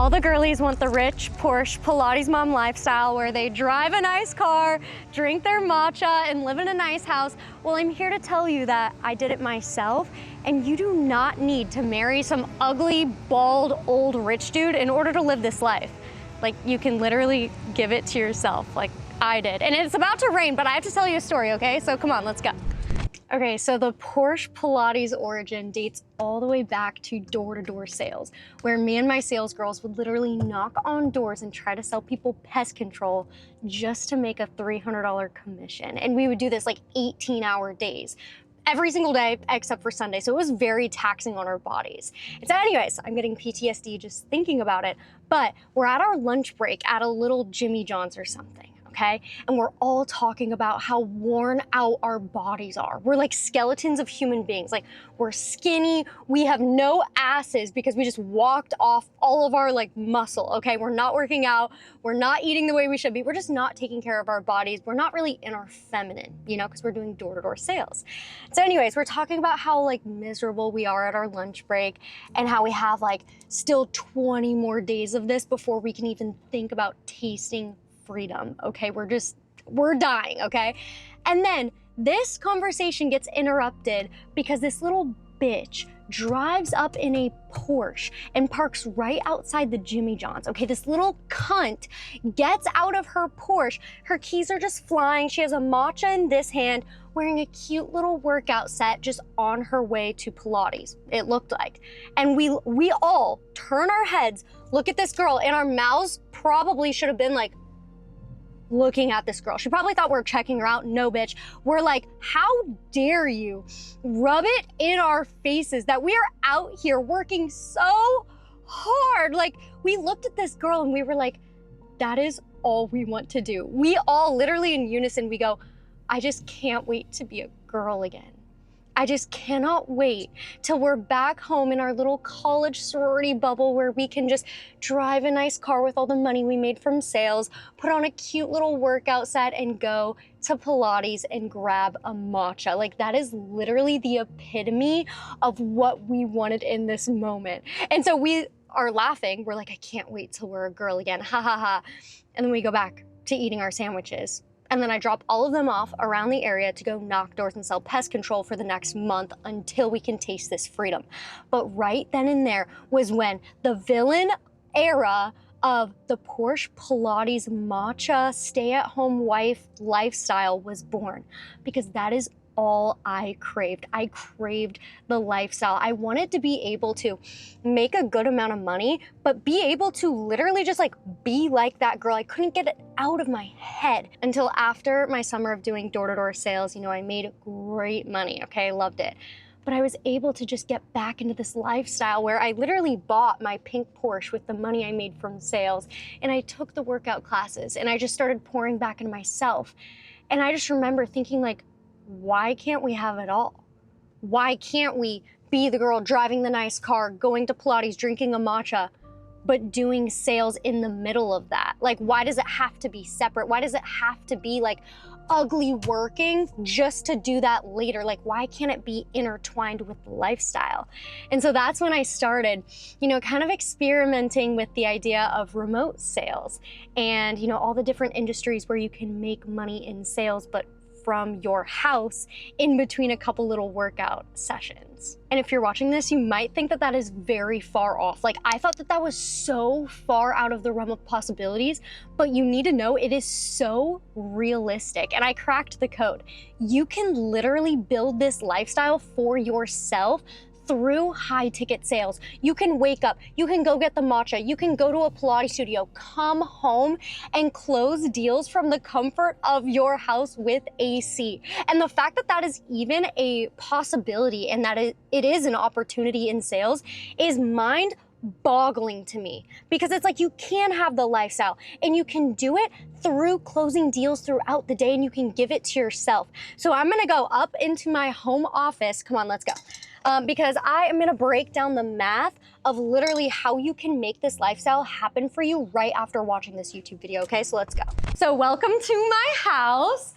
All the girlies want the rich Porsche Pilates mom lifestyle where they drive a nice car, drink their matcha, and live in a nice house. Well, I'm here to tell you that I did it myself, and you do not need to marry some ugly, bald, old rich dude in order to live this life. Like, you can literally give it to yourself, like I did. And it's about to rain, but I have to tell you a story, okay? So come on, let's go. Okay, so the Porsche Pilates origin dates all the way back to door-to-door sales, where me and my sales girls would literally knock on doors and try to sell people pest control just to make a $300 commission. And we would do this like 18-hour days, every single day except for Sunday. So it was very taxing on our bodies. And so anyways, I'm getting PTSD just thinking about it, but we're at our lunch break at a little Jimmy John's or something. Okay? And we're all talking about how worn out our bodies are. We're like skeletons of human beings. Like, we're skinny, we have no asses because we just walked off all of our like muscle, okay? We're not working out, we're not eating the way we should be, we're just not taking care of our bodies. We're not really in our feminine, you know, because we're doing door-to-door sales. So anyways, we're talking about how like miserable we are at our lunch break and how we have like still 20 more days of this before we can even think about tasting freedom, okay? We're dying, okay? And then this conversation gets interrupted because this little bitch drives up in a Porsche and parks right outside the Jimmy John's, okay? This little cunt gets out of her Porsche. Her keys are just flying. She has a matcha in this hand, wearing a cute little workout set, just on her way to Pilates, it looked like. And we all turn our heads, look at this girl, and our mouths probably should have been like, looking at this girl. She probably thought we were checking her out. No, bitch. We're like, how dare you rub it in our faces that we are out here working so hard? Like, we looked at this girl and we were like, that is all we want to do. We all literally in unison, we go, I just can't wait to be a girl again. I just cannot wait till we're back home in our little college sorority bubble where we can just drive a nice car with all the money we made from sales, put on a cute little workout set, and go to Pilates and grab a matcha. Like, that is literally the epitome of what we wanted in this moment. And so we are laughing. We're like, I can't wait till we're a girl again. Ha ha ha. And then we go back to eating our sandwiches. And then I drop all of them off around the area to go knock doors and sell pest control for the next month until we can taste this freedom. But right then and there was when the villain era of the Porsche Pilates matcha stay-at-home wife lifestyle was born, because that is all I craved. I craved the lifestyle. I wanted to be able to make a good amount of money, but be able to literally just like be like that girl. I couldn't get it out of my head until after my summer of doing door-to-door sales. You know, I made great money, okay? I loved it. But I was able to just get back into this lifestyle where I literally bought my pink Porsche with the money I made from sales, and I took the workout classes, and I just started pouring back into myself. And I just remember thinking like, why can't we have it all? Why can't we be the girl driving the nice car, going to Pilates, drinking a matcha, but doing sales in the middle of that? Like, why does it have to be separate? Why does it have to be like ugly working just to do that later? Like, why can't it be intertwined with the lifestyle? And so that's when I started, you know, kind of experimenting with the idea of remote sales and, you know, all the different industries where you can make money in sales, but from your house in between a couple little workout sessions. And if you're watching this, you might think that that is very far off. Like, I thought that that was so far out of the realm of possibilities, but you need to know it is so realistic. And I cracked the code. You can literally build this lifestyle for yourself through high ticket sales. You can wake up, you can go get the matcha, you can go to a Pilates studio, come home and close deals from the comfort of your house with AC. And the fact that that is even a possibility and that it is an opportunity in sales is mind-boggling to me, because it's like you can have the lifestyle and you can do it through closing deals throughout the day, and you can give it to yourself. So I'm gonna go up into my home office. Come on, let's go. Because I am gonna break down the math of literally how you can make this lifestyle happen for you right after watching this YouTube video, okay? So let's go. So welcome to my house.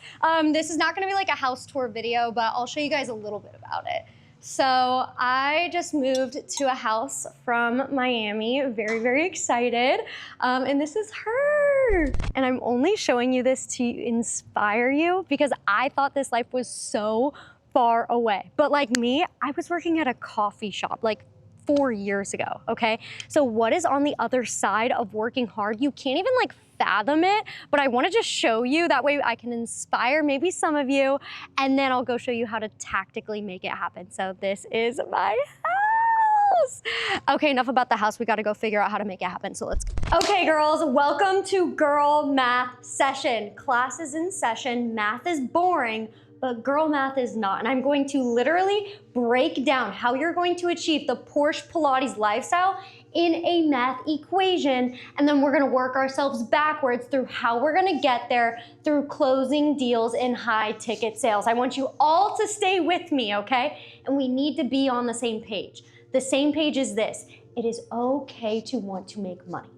This is not gonna be like a house tour video, but I'll show you guys a little bit about it. So I just moved to a house from Miami, very, very excited. And this is her. And I'm only showing you this to inspire you because I thought this life was so far away. But like me, I was working at a coffee shop like 4 years ago, okay? So what is on the other side of working hard? You can't even like fathom it, but I wanna just show you, that way I can inspire maybe some of you, and then I'll go show you how to tactically make it happen. So this is my house. Okay, enough about the house. We gotta go figure out how to make it happen, so let's go. Okay, girls, welcome to Girl Math Session. Class is in session, math is boring, but girl math is not. And I'm going to literally break down how you're going to achieve the Porsche Pilates lifestyle in a math equation. And then we're gonna work ourselves backwards through how we're gonna get there through closing deals in high ticket sales. I want you all to stay with me, okay? And we need to be on the same page. The same page is this: it is okay to want to make money.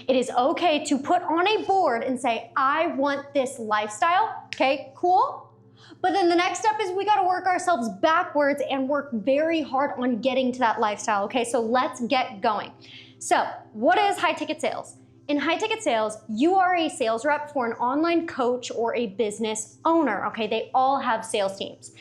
It is okay to put on a board and say, I want this lifestyle, okay, cool? But then the next step is we gotta work ourselves backwards and work very hard on getting to that lifestyle, okay? So let's get going. So what is high ticket sales? In high ticket sales, you are a sales rep for an online coach or a business owner, okay? They all have sales teams.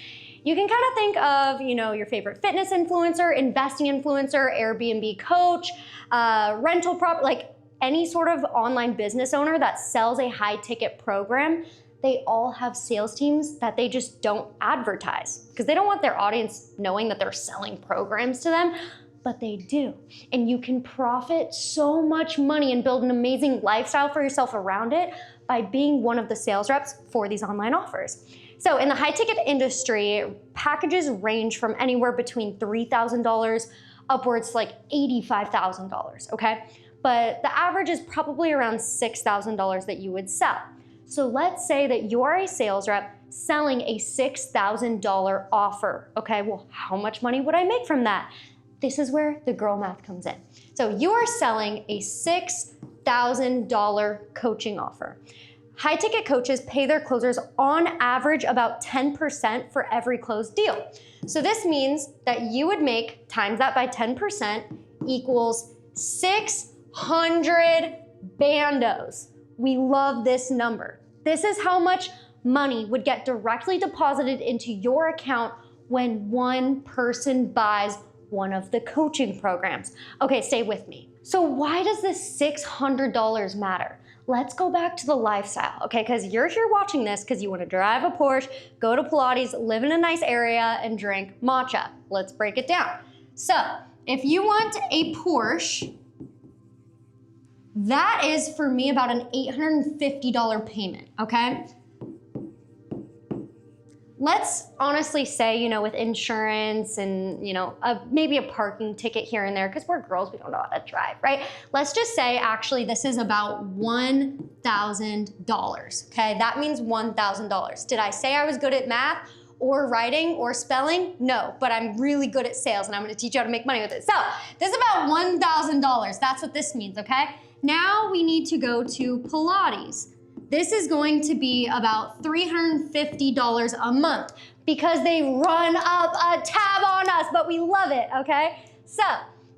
You can kind of think of, your favorite fitness influencer, investing influencer, Airbnb coach, rental prop, like any sort of online business owner that sells a high ticket program. They all have sales teams that they just don't advertise because they don't want their audience knowing that they're selling programs to them, but they do. And you can profit so much money and build an amazing lifestyle for yourself around it by being one of the sales reps for these online offers. So in the high ticket industry, packages range from anywhere between $3,000 upwards to like $85,000, okay? But the average is probably around $6,000 that you would sell. So let's say that you're a sales rep selling a $6,000 offer, okay? Well, how much money would I make from that? This is where the girl math comes in. So you are selling a $6,000 coaching offer. High ticket coaches pay their closers on average about 10% for every closed deal. So this means that you would make, times that by 10% equals 600 bandos. We love this number. This is how much money would get directly deposited into your account when one person buys one of the coaching programs. Okay, stay with me. So why does this $600 matter? Let's go back to the lifestyle, okay? Because you're here watching this because you want to drive a Porsche, go to Pilates, live in a nice area, and drink matcha. Let's break it down. So if you want a Porsche, that is, for me, about an $850 payment, okay? Let's honestly say, with insurance and, maybe a parking ticket here and there, because we're girls, we don't know how to drive, right? Let's just say, actually, this is about $1,000, okay? That means $1,000. Did I say I was good at math or writing or spelling? No, but I'm really good at sales, and I'm gonna teach you how to make money with it. So this is about $1,000. That's what this means, okay? Now we need to go to Pilates. This is going to be about $350 a month because they run up a tab on us, but we love it, okay? So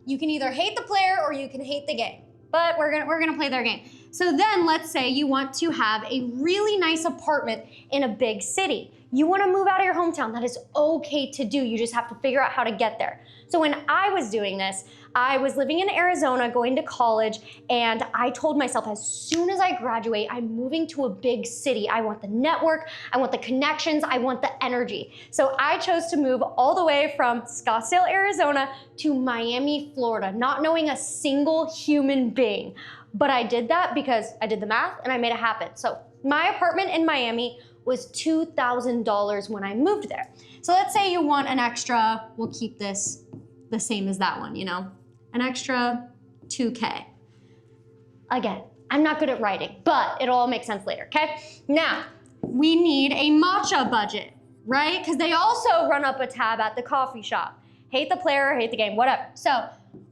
you can either hate the player or you can hate the game, but we're gonna play their game. So then let's say you want to have a really nice apartment in a big city. You wanna move out of your hometown. That is okay to do. You just have to figure out how to get there. So when I was doing this, I was living in Arizona, going to college, and I told myself as soon as I graduate, I'm moving to a big city. I want the network, I want the connections, I want the energy. So I chose to move all the way from Scottsdale, Arizona to Miami, Florida, not knowing a single human being. But I did that because I did the math and I made it happen. So my apartment in Miami was $2,000 when I moved there. So let's say you want an extra, we'll keep this the same as that one, an extra $2K. Again, I'm not good at writing, but it'll all make sense later, okay? Now, we need a matcha budget, right? Because they also run up a tab at the coffee shop. Hate the player, hate the game, whatever. So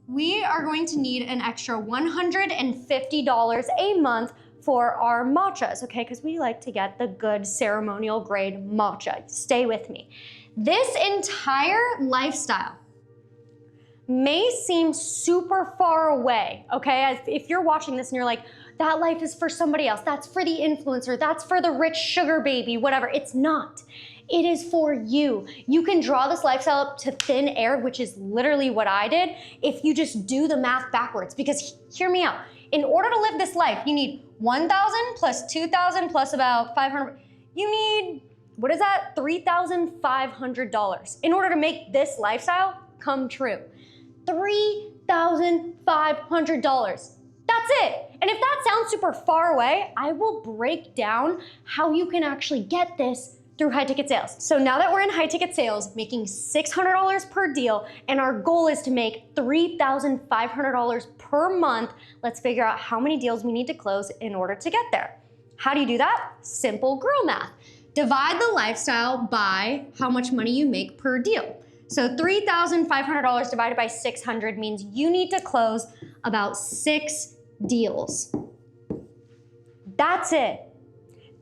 we are going to need an extra $150 a month for our matchas, okay? Because we like to get the good ceremonial grade matcha. Stay with me. This entire lifestyle may seem super far away, okay? If you're watching this and you're like, that life is for somebody else, that's for the influencer, that's for the rich sugar baby, whatever. It's not. It is for you. You can draw this lifestyle up to thin air, which is literally what I did, if you just do the math backwards. Because hear me out. In order to live this life, you need 1,000 plus 2,000 plus about 500. You need, what is that? $3,500 in order to make this lifestyle come true. $3,500. That's it. And if that sounds super far away, I will break down how you can actually get this through high ticket sales. So now that we're in high ticket sales, making $600 per deal, and our goal is to make $3,500 per month, let's figure out how many deals we need to close in order to get there. How do you do that? Simple girl math. Divide the lifestyle by how much money you make per deal. So $3,500 divided by 600 means you need to close about 6 deals. That's it.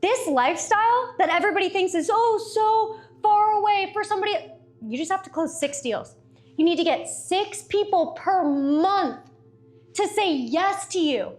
This lifestyle that everybody thinks is so far away for somebody, you just have to close 6 deals. You need to get 6 people per month to say yes to you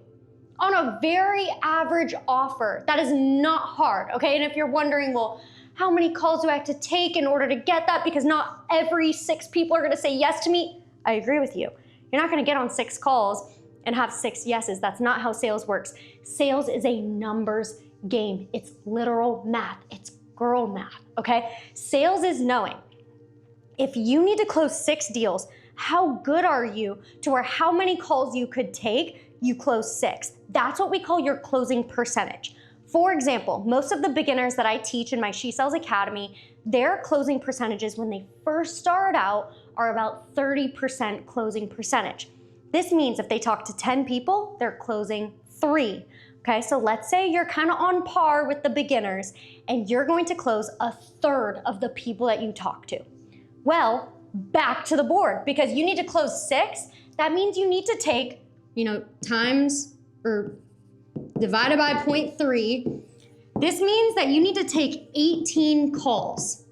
on a very average offer. That is not hard, okay? And if you're wondering, well, how many calls do I have to take in order to get that? Because not every 6 people are gonna say yes to me. I agree with you. You're not gonna get on 6 calls and have 6 yeses. That's not how sales works. Sales is a numbers game. It's literal math. It's girl math, okay? Sales is knowing if you need to close 6 deals, how good are you to where how many calls you could take, you close 6. That's what we call your closing percentage. For example, most of the beginners that I teach in my She Sells Academy, their closing percentages when they first start out are about 30% closing percentage. This means if they talk to 10 people, they're closing 3. Okay, so let's say you're kind of on par with the beginners and you're going to close 1/3 of the people that you talk to. Well, back to the board, because you need to close 6. That means you need to take, times or divided by 0.3. This means that you need to take 18 calls.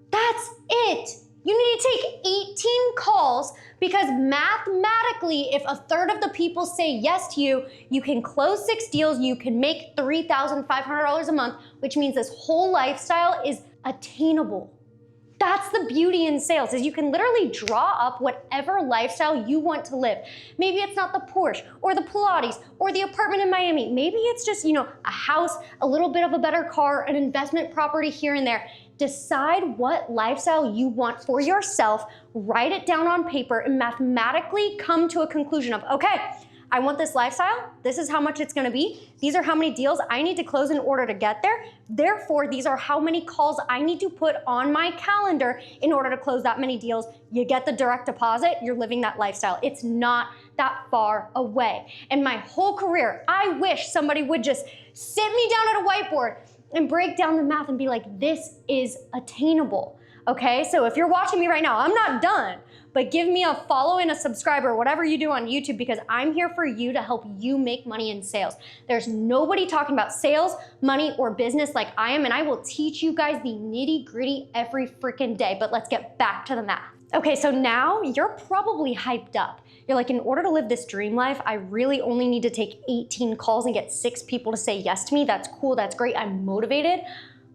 That's it. You need to take 18 calls because mathematically, if 1/3 of the people say yes to you, you can close 6 deals, you can make $3,500 a month, which means this whole lifestyle is attainable. That's the beauty in sales, is you can literally draw up whatever lifestyle you want to live. Maybe it's not the Porsche or the Pilates or the apartment in Miami. Maybe it's just, a house, a little bit of a better car, an investment property here and there. Decide what lifestyle you want for yourself, write it down on paper, and mathematically come to a conclusion of, okay, I want this lifestyle, this is how much it's gonna be, these are how many deals I need to close in order to get there, therefore these are how many calls I need to put on my calendar in order to close that many deals. You get the direct deposit, you're living that lifestyle. It's not that far away. In my whole career, I wish somebody would just sit me down at a whiteboard and break down the math and be like, this is attainable, okay? So if you're watching me right now, I'm not done, but give me a follow and a subscriber, whatever you do on YouTube, because I'm here for you to help you make money in sales. There's nobody talking about sales, money, or business like I am, and I will teach you guys the nitty-gritty every freaking day, but let's get back to the math. Okay, so now you're probably hyped up. You're like, in order to live this dream life, I really only need to take 18 calls and get 6 people to say yes to me. That's cool, that's great, I'm motivated.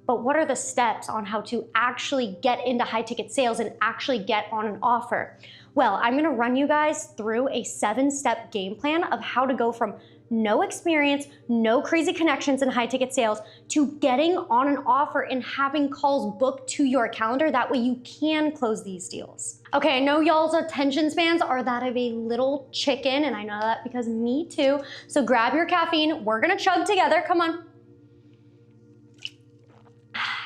But what are the steps on how to actually get into high ticket sales and actually get on an offer? Well, I'm gonna run you guys through a 7-step game plan of how to go from no experience, no crazy connections in high ticket sales to getting on an offer and having calls booked to your calendar. That way you can close these deals. Okay, I know y'all's attention spans are that of a little chicken, and I know that because me too. So grab your caffeine, we're gonna chug together, come on.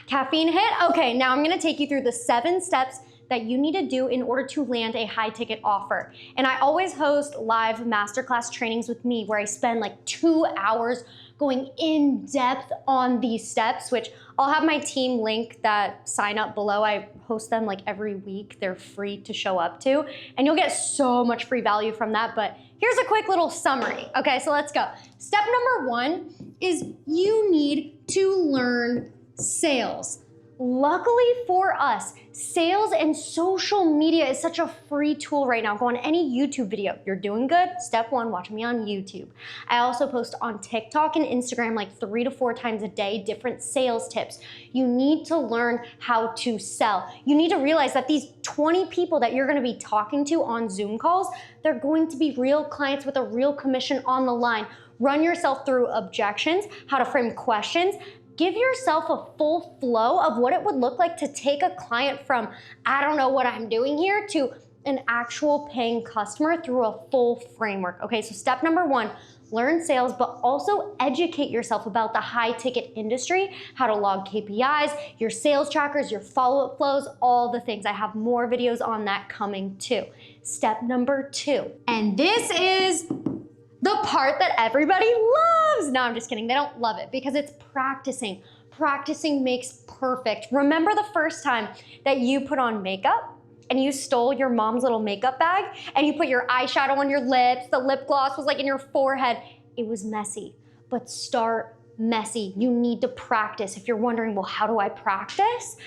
Caffeine hit. Okay, now I'm gonna take you through the 7 steps that you need to do in order to land a high ticket offer. And I always host live masterclass trainings with me where I spend like 2 hours going in depth on these steps, which I'll have my team link that sign up below. I host them like every week. They're free to show up to, and you'll get so much free value from that. But here's a quick little summary. Okay, so let's go. Step number 1 is you need to learn sales. Luckily for us, sales and social media is such a free tool right now. Go on any YouTube video. You're doing good? Step one, watch me on YouTube. I also post on TikTok and Instagram like 3 to 4 times a day, different sales tips. You need to learn how to sell. You need to realize that these 20 people that you're gonna be talking to on Zoom calls, they're going to be real clients with a real commission on the line. Run yourself through objections, how to frame questions. Give yourself a full flow of what it would look like to take a client from, I don't know what I'm doing here, to an actual paying customer through a full framework. Okay, so step number 1, learn sales, but also educate yourself about the high ticket industry, how to log KPIs, your sales trackers, your follow-up flows, all the things. I have more videos on that coming too. Step number 2, and this is the part that everybody loves. No, I'm just kidding. They don't love it because it's practicing. Practicing makes perfect. Remember the first time that you put on makeup and you stole your mom's little makeup bag and you put your eyeshadow on your lips, the lip gloss was like in your forehead. It was messy, but start messy. You need to practice. If you're wondering, well, how do I practice?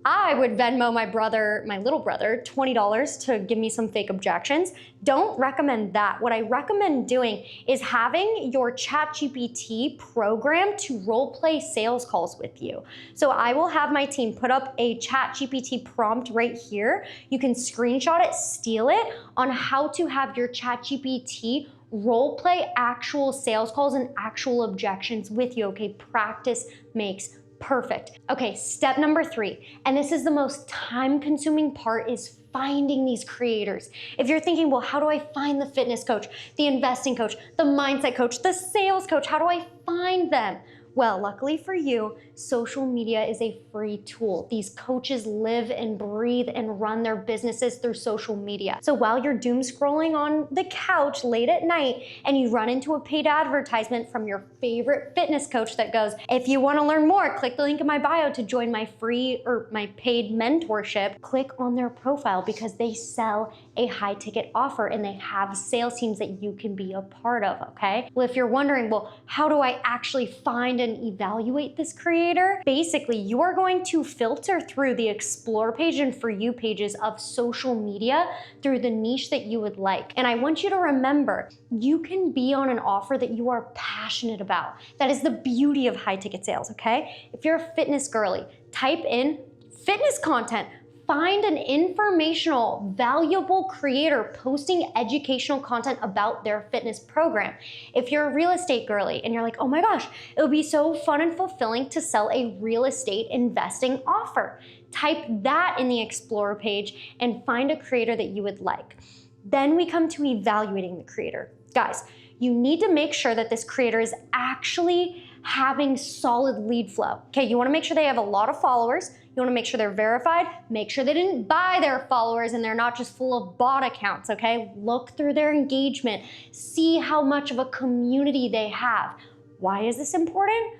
I would Venmo my brother, my little brother, $20 to give me some fake objections. Don't recommend that. What I recommend doing is having your ChatGPT program to role play sales calls with you. So I will have my team put up a ChatGPT prompt right here. You can screenshot it, steal it on how to have your ChatGPT role play actual sales calls and actual objections with you. Okay, practice makes perfect. Okay, step number 3, and this is the most time-consuming part, is finding these creators. If you're thinking, well, how do I find the fitness coach, the investing coach, the mindset coach, the sales coach? How do I find them? Well, luckily for you, social media is a free tool. These coaches live and breathe and run their businesses through social media. So while you're doom scrolling on the couch late at night and you run into a paid advertisement from your favorite fitness coach that goes, if you want to learn more, click the link in my bio to join my free or my paid mentorship. Click on their profile because they sell a high ticket offer and they have sales teams that you can be a part of, okay? Well, if you're wondering, well, how do I actually find and evaluate this creator? Basically, you are going to filter through the explore page and for you pages of social media through the niche that you would like. And I want you to remember, you can be on an offer that you are passionate about. That is the beauty of high ticket sales, okay? If you're a fitness girly, type in fitness content. Find an informational, valuable creator posting educational content about their fitness program. If you're a real estate girly and you're like, oh my gosh, it would be so fun and fulfilling to sell a real estate investing offer, type that in the Explorer page and find a creator that you would like. Then we come to evaluating the creator. Guys, you need to make sure that this creator is actually having solid lead flow. Okay, you wanna make sure they have a lot of followers. You wanna make sure they're verified, make sure they didn't buy their followers and they're not just full of bot accounts, okay? Look through their engagement, see how much of a community they have. Why is this important?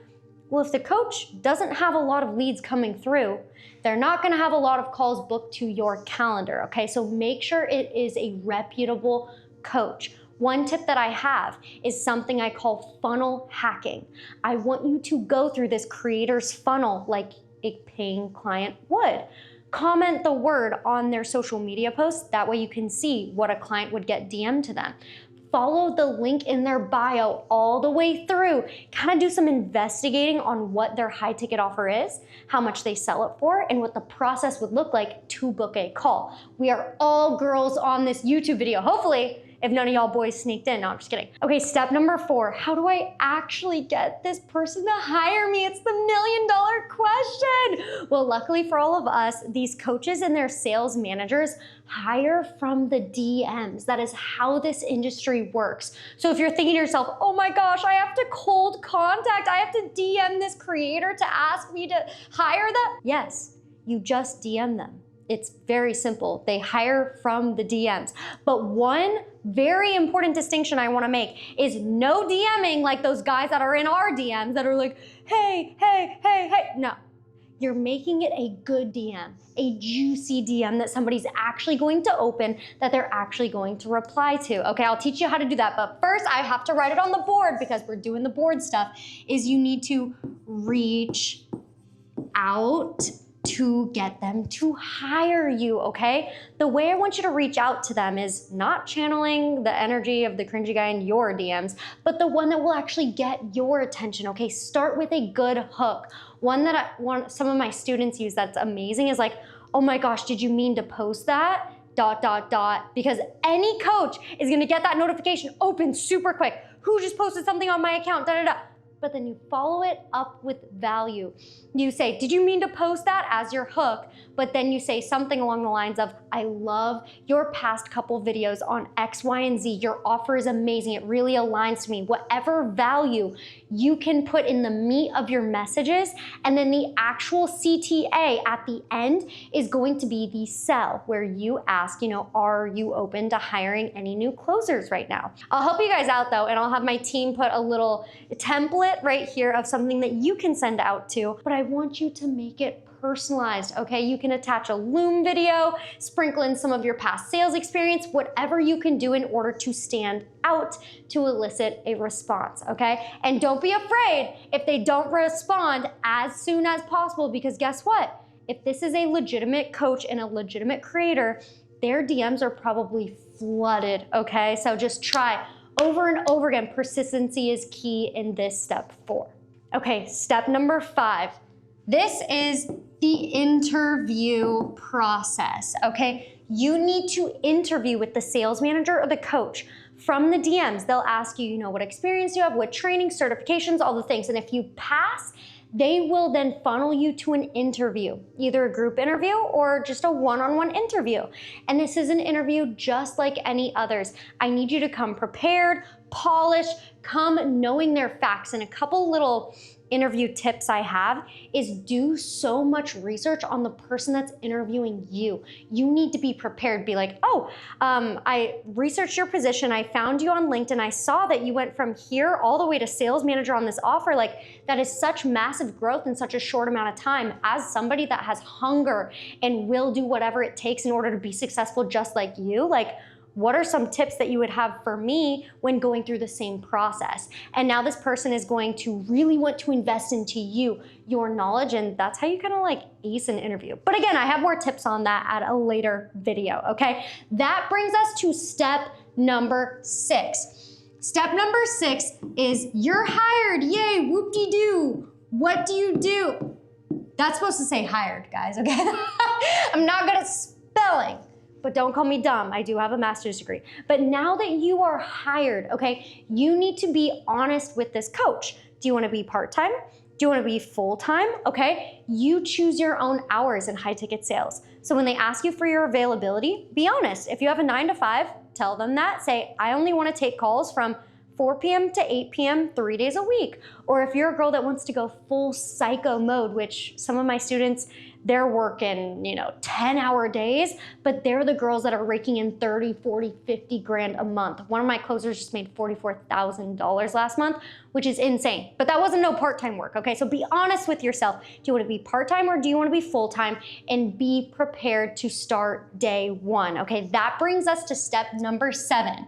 Well, if the coach doesn't have a lot of leads coming through, they're not gonna have a lot of calls booked to your calendar, okay? So make sure it is a reputable coach. One tip that I have is something I call funnel hacking. I want you to go through this creator's funnel like a paying client would. Comment the word on their social media posts. That way you can see what a client would get DM'd to them. Follow the link in their bio all the way through. Kind of do some investigating on what their high ticket offer is, how much they sell it for, and what the process would look like to book a call. We are all girls on this YouTube video, hopefully, if none of y'all boys sneaked in. No, I'm just kidding. Okay, step number 4, how do I actually get this person to hire me? It's the $1 million question. Well, luckily for all of us, these coaches and their sales managers hire from the DMs. That is how this industry works. So if you're thinking to yourself, oh my gosh, I have to cold contact, I have to DM this creator to ask me to hire them. Yes, you just DM them. It's very simple. They hire from the DMs. But one very important distinction I wanna make is no DMing like those guys that are in our DMs that are like, hey, hey, hey, hey. No, you're making it a good DM, a juicy DM that somebody's actually going to open, that they're actually going to reply to. Okay, I'll teach you how to do that. But first I have to write it on the board because we're doing the board stuff, is you need to reach out to get them to hire you, okay? The way I want you to reach out to them is not channeling the energy of the cringy guy in your DMs, but the one that will actually get your attention, okay? Start with a good hook. One that some of my students use that's amazing is like, oh my gosh, did you mean to post that? ... Because any coach is gonna get that notification open super quick. Who just posted something on my account, da da da. But then you follow it up with value. You say, did you mean to post that as your hook? But then you say something along the lines of, I love your past couple videos on X, Y, and Z. Your offer is amazing. It really aligns to me. Whatever value you can put in the meat of your messages, and then the actual CTA at the end is going to be the sell, where you ask, are you open to hiring any new closers right now? I'll help you guys out though, and I'll have my team put a little template right here of something that you can send out to, but I want you to make it personalized, okay? You can attach a Loom video, sprinkle in some of your past sales experience, whatever you can do in order to stand out to elicit a response, okay? And don't be afraid if they don't respond as soon as possible, because guess what? If this is a legitimate coach and a legitimate creator, their DMs are probably flooded, okay? So just try over and over again. Persistency is key in this step 4. Okay, step number 5. This is the interview process, okay? You need to interview with the sales manager or the coach. From the DMs, they'll ask you, what experience you have, what training, certifications, all the things. And if you pass, they will then funnel you to an interview, either a group interview or just a one-on-one interview. And this is an interview just like any others. I need you to come prepared, polished, come knowing their facts. And a couple little interview tips I have is do so much research on the person that's interviewing you. You need to be prepared. Be like, I researched your position. I found you on LinkedIn. I saw that you went from here all the way to sales manager on this offer. Like, that is such massive growth in such a short amount of time. As somebody that has hunger and will do whatever it takes in order to be successful just like you, like, what are some tips that you would have for me when going through the same process? And now this person is going to really want to invest into you, your knowledge, and that's how you kind of like ace an interview. But again, I have more tips on that at a later video, okay? That brings us to step number 6. Step number 6 is you're hired, yay, whoop-de-doo. What do you do? That's supposed to say hired, guys, okay? I'm not good at spelling. But don't call me dumb, I do have a master's degree. But now that you are hired, okay, you need to be honest with this coach. Do you wanna be part-time? Do you wanna be full-time? Okay, you choose your own hours in high ticket sales. So when they ask you for your availability, be honest. If you have a 9 to 5, tell them that. Say, I only wanna take calls from 4 p.m. to 8 p.m. 3 days a week. Or if you're a girl that wants to go full psycho mode, which some of my students, they're working, 10-hour days, but they're the girls that are raking in 30, 40, 50 grand a month. One of my closers just made $44,000 last month, which is insane. But that wasn't no part-time work, okay? So be honest with yourself. Do you wanna be part-time or do you wanna be full-time? And be prepared to start day 1, okay? That brings us to step number 7.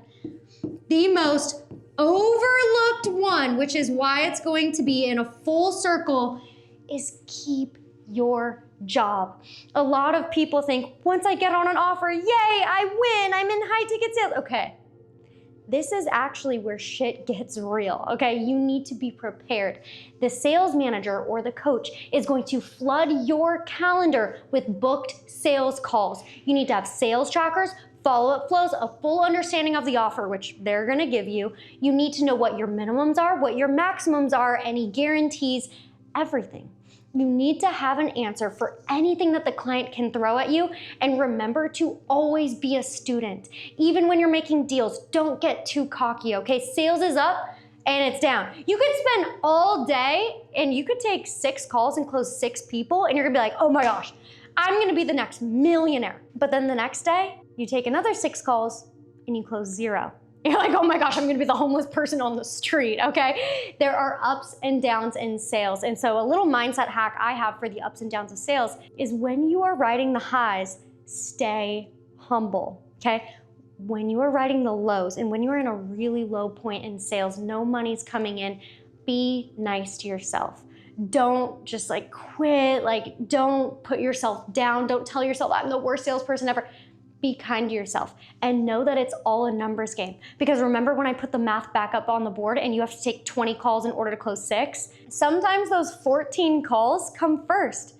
The most overlooked one, which is why it's going to be in a full circle, is keep your job. A lot of people think, once I get on an offer, yay, I win, I'm in high ticket sales. Okay, this is actually where shit gets real, okay? You need to be prepared. The sales manager or the coach is going to flood your calendar with booked sales calls. You need to have sales trackers, follow-up flows, a full understanding of the offer, which they're gonna give you. You need to know what your minimums are, what your maximums are, any guarantees, everything. You need to have an answer for anything that the client can throw at you, and remember to always be a student. Even when you're making deals, don't get too cocky, okay? Sales is up and it's down. You could spend all day and you could take 6 calls and close 6 people and you're gonna be like, oh my gosh, I'm gonna be the next millionaire. But then the next day, you take another 6 calls and you close 0. You're like, oh my gosh, I'm gonna be the homeless person on the street, okay? There are ups and downs in sales. And so a little mindset hack I have for the ups and downs of sales is when you are riding the highs, stay humble, okay? When you are riding the lows and when you're in a really low point in sales, no money's coming in, be nice to yourself. Don't just like quit, like don't put yourself down. Don't tell yourself I'm the worst salesperson ever. Be kind to yourself and know that it's all a numbers game. Because remember when I put the math back up on the board and you have to take 20 calls in order to close 6? Sometimes those 14 calls come first.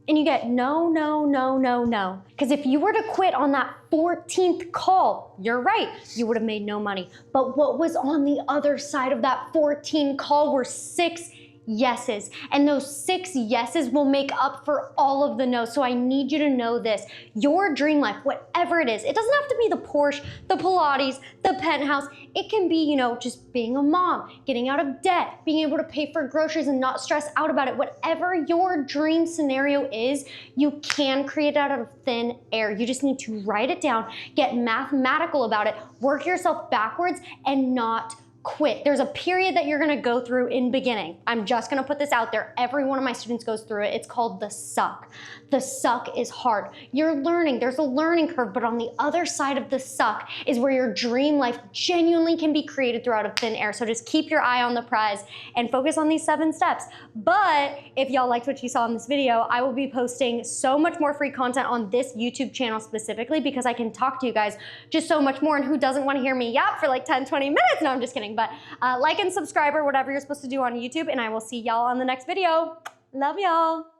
And you get no, no, no, no, no. Because if you were to quit on that 14th call, you're right, you would have made no money. But what was on the other side of that 14 call were 6 yeses. And those 6 yeses will make up for all of the no's. So I need you to know this. Your dream life, whatever it is, it doesn't have to be the Porsche, the Pilates, the penthouse. It can be, just being a mom, getting out of debt, being able to pay for groceries and not stress out about it. Whatever your dream scenario is, you can create it out of thin air. You just need to write it down, get mathematical about it, work yourself backwards, and not quit. There's a period that you're gonna go through in beginning. I'm just gonna put this out there. Every one of my students goes through it. It's called the suck. The suck is hard. You're learning, there's a learning curve, but on the other side of the suck is where your dream life genuinely can be created throughout of thin air. So just keep your eye on the prize and focus on these 7 steps. But if y'all liked what you saw in this video, I will be posting so much more free content on this YouTube channel specifically because I can talk to you guys just so much more. And who doesn't want to hear me yap for like 10, 20 minutes? No, I'm just kidding. But like and subscribe or whatever you're supposed to do on YouTube, and I will see y'all on the next video. Love y'all.